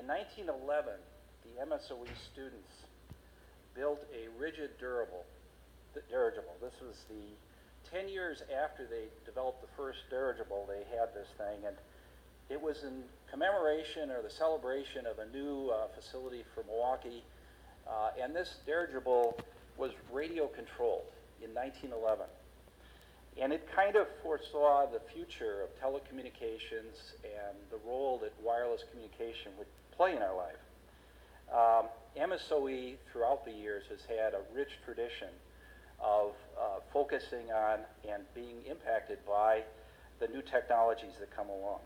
In 1911, the MSOE students built a rigid dirigible. This was the 10 years after they developed the first dirigible, they had this thing, and it was in commemoration or the celebration of a new facility for Milwaukee, and this dirigible was radio controlled in 1911. And it kind of foresaw the future of telecommunications and the role that wireless communication would play in our life. MSOE throughout the years has had a rich tradition of focusing on and being impacted by the new technologies that come along.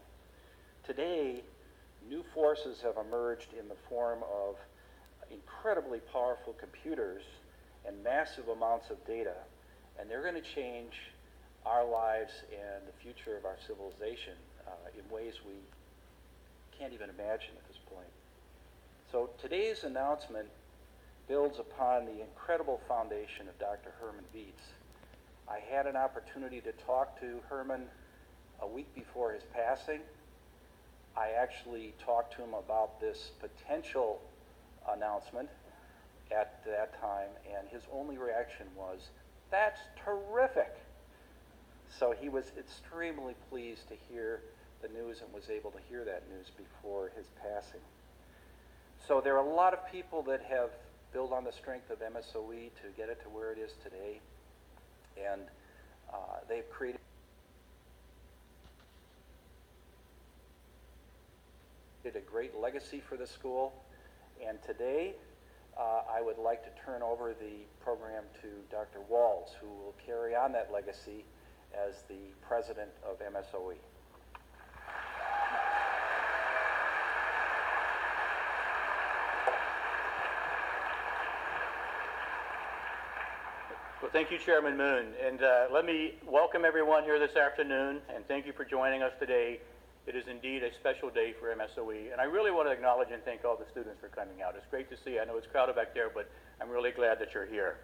Today, new forces have emerged in the form of incredibly powerful computers and massive amounts of data, and they're going to change our lives and the future of our civilization in ways we can't even imagine at this point. So today's announcement builds upon the incredible foundation of Dr. Herman Viets. I had an opportunity to talk to Herman a week before his passing. I actually talked to him about this potential announcement at that time, and his only reaction was, "That's terrific." So he was extremely pleased to hear the news and was able to hear that news before his passing. So there are a lot of people that have built on the strength of MSOE to get it to where it is today, and they've created a great legacy for the school. And today, I would like to turn over the program to Dr. Walls, who will carry on that legacy as the president of MSOE. Well, thank you, Chairman Moon. And let me welcome everyone here this afternoon, and thank you for joining us today. It is indeed a special day for MSOE, and I really want to acknowledge and thank all the students for coming out. It's great to see. I know it's crowded back there, but I'm really glad that you're here.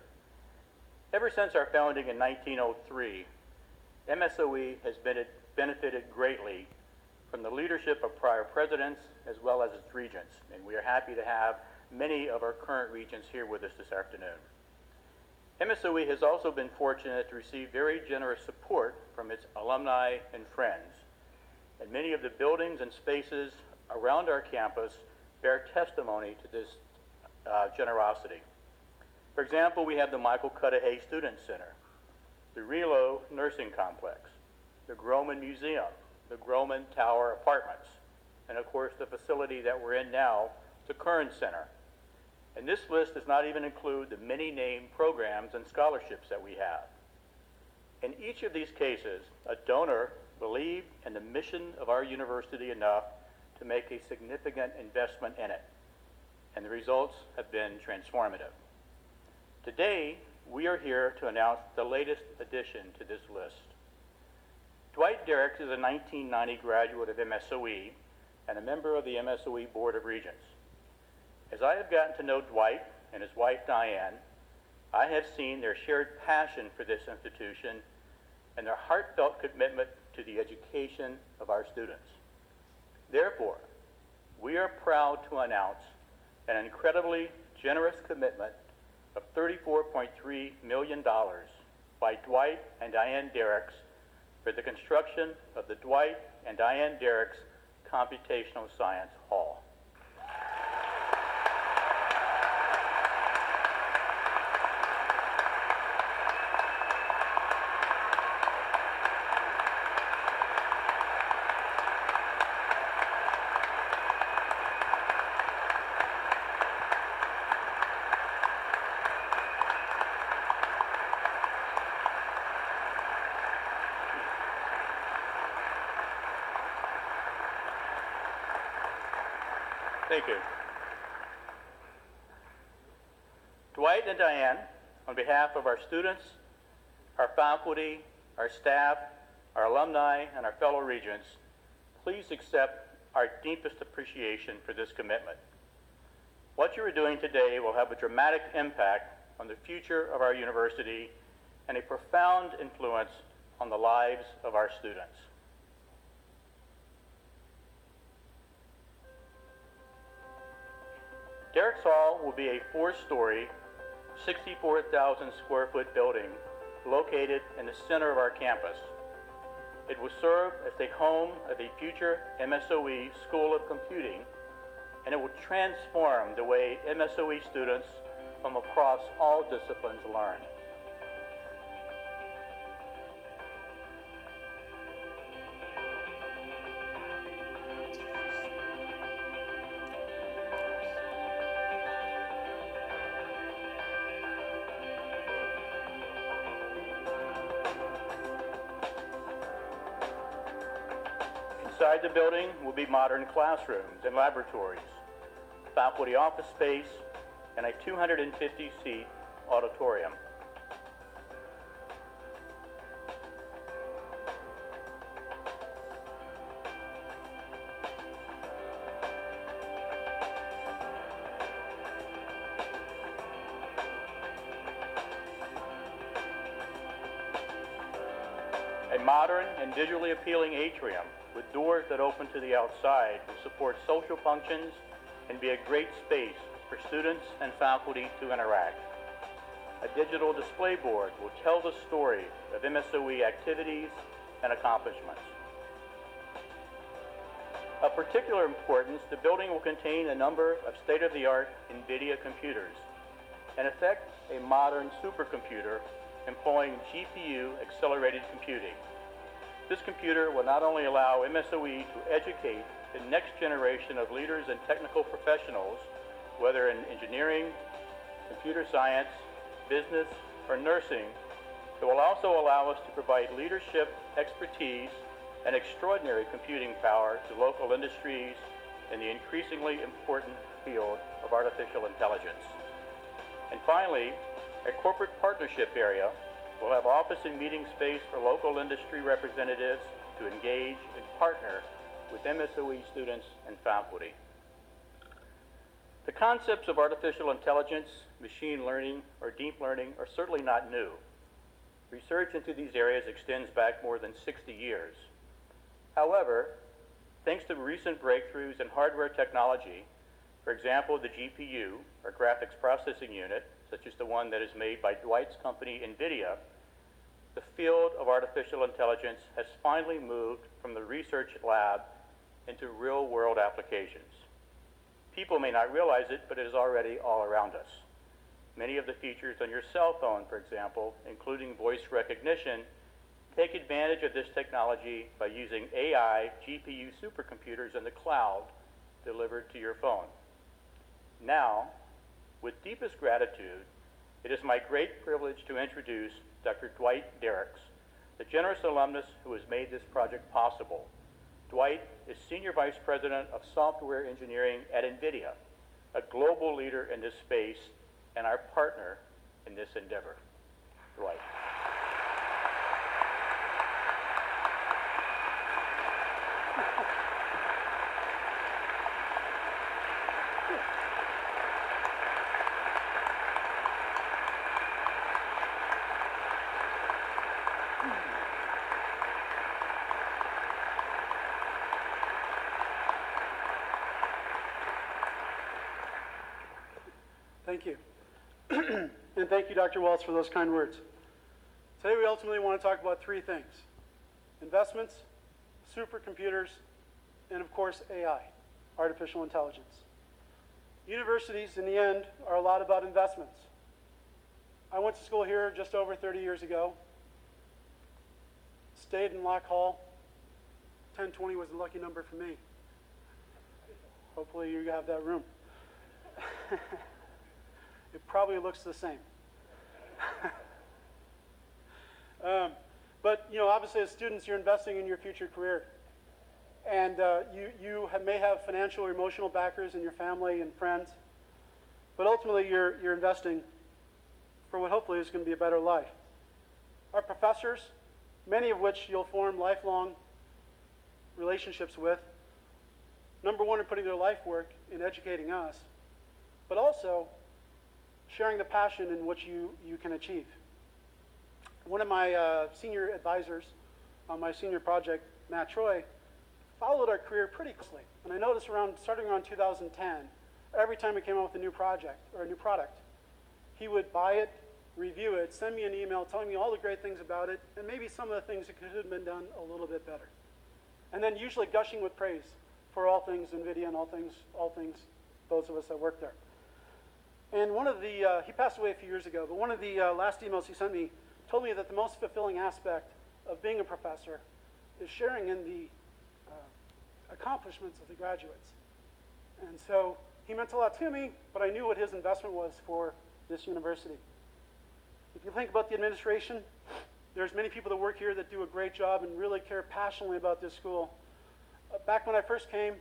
Ever since our founding in 1903, MSOE has benefited greatly from the leadership of prior presidents as well as its regents, and we are happy to have many of our current regents here with us this afternoon. MSOE has also been fortunate to receive very generous support from its alumni and friends, and many of the buildings and spaces around our campus bear testimony to this generosity. For example, we have the Michael Cudahy Student Center, the Relo Nursing Complex, the Groman Museum, the Groman Tower Apartments, and of course the facility that we're in now, the Kern Center. And this list does not even include the many named programs and scholarships that we have. In each of these cases, a donor believed in the mission of our university enough to make a significant investment in it, and the results have been transformative. Today, we are here to announce the latest addition to this list. Dwight Derricks is a 1990 graduate of MSOE and a member of the MSOE Board of Regents. As I have gotten to know Dwight and his wife Diane, I have seen their shared passion for this institution and their heartfelt commitment to the education of our students. Therefore, we are proud to announce an incredibly generous commitment of $34.3 million by Dwight and Diane Derricks for the construction of the Dwight and Diane Derricks Computational Science Hall. Thank you. Dwight and Diane, on behalf of our students, our faculty, our staff, our alumni, and our fellow regents, please accept our deepest appreciation for this commitment. What you are doing today will have a dramatic impact on the future of our university and a profound influence on the lives of our students. Hall will be a 4-story, 64,000 square foot building located in the center of our campus. It will serve as the home of a future MSOE School of Computing, and it will transform the way MSOE students from across all disciplines learn. Inside the building will be modern classrooms and laboratories, faculty office space, and a 250-seat auditorium. A modern and visually appealing atrium with doors that open to the outside will support social functions and be a great space for students and faculty to interact. A digital display board will tell the story of MSOE activities and accomplishments. Of particular importance, the building will contain a number of state-of-the-art NVIDIA computers, in effect a modern supercomputer employing GPU-accelerated computing. This computer will not only allow MSOE to educate the next generation of leaders and technical professionals, whether in engineering, computer science, business, or nursing, it will also allow us to provide leadership, expertise, and extraordinary computing power to local industries in the increasingly important field of artificial intelligence. And finally, a corporate partnership area will have office and meeting space for local industry representatives to engage and partner with MSOE students and faculty. The concepts of artificial intelligence, machine learning, or deep learning are certainly not new. Research into these areas extends back more than 60 years. However, thanks to recent breakthroughs in hardware technology, for example, the GPU, or graphics processing unit, such as the one that is made by Dwight's company, NVIDIA, the field of artificial intelligence has finally moved from the research lab into real-world applications. People may not realize it, but it is already all around us. Many of the features on your cell phone, for example, including voice recognition, take advantage of this technology by using AI GPU supercomputers in the cloud delivered to your phone. Now, with deepest gratitude, it is my great privilege to introduce Dr. Dwight Derricks, the generous alumnus who has made this project possible. Dwight is Senior Vice President of Software Engineering at NVIDIA, a global leader in this space and our partner in this endeavor. Dwight. Thank you. And thank you, Dr. Wells, for those kind words. Today we ultimately want to talk about three things: investments, supercomputers, and of course AI, artificial intelligence. Universities, in the end, are a lot about investments. I went to school here just over 30 years ago, stayed in Lock Hall. 1020 was the lucky number for me. Hopefully you have that room. It probably looks the same. But obviously as students, you're investing in your future career. And you may have financial or emotional backers in your family and friends. But ultimately, you're investing for what hopefully is going to be a better life. Our professors, many of which you'll form lifelong relationships with, number one, are putting their life work in educating us, but also sharing the passion in which you can achieve. One of my senior advisors on my senior project, Matt Troy, followed our career pretty closely. And I noticed starting around 2010, every time we came out with a new project or a new product. He would buy it, review it, send me an email telling me all the great things about it, and maybe some of the things that could have been done a little bit better. And then usually gushing with praise for all things NVIDIA and all things those of us that work there. And one of the, he passed away a few years ago, but one of the last emails he sent me told me that the most fulfilling aspect of being a professor is sharing in the accomplishments of the graduates. And so he meant a lot to me, but I knew what his investment was for this university. If you think about the administration, there's many people that work here that do a great job and really care passionately about this school. Back when I first came,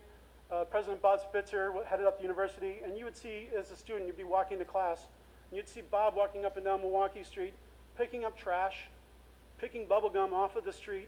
President Bob Spitzer headed up the university, and you would see, as a student, you'd be walking to class, and you'd see Bob walking up and down Milwaukee Street, picking up trash, picking bubble gum off of the street,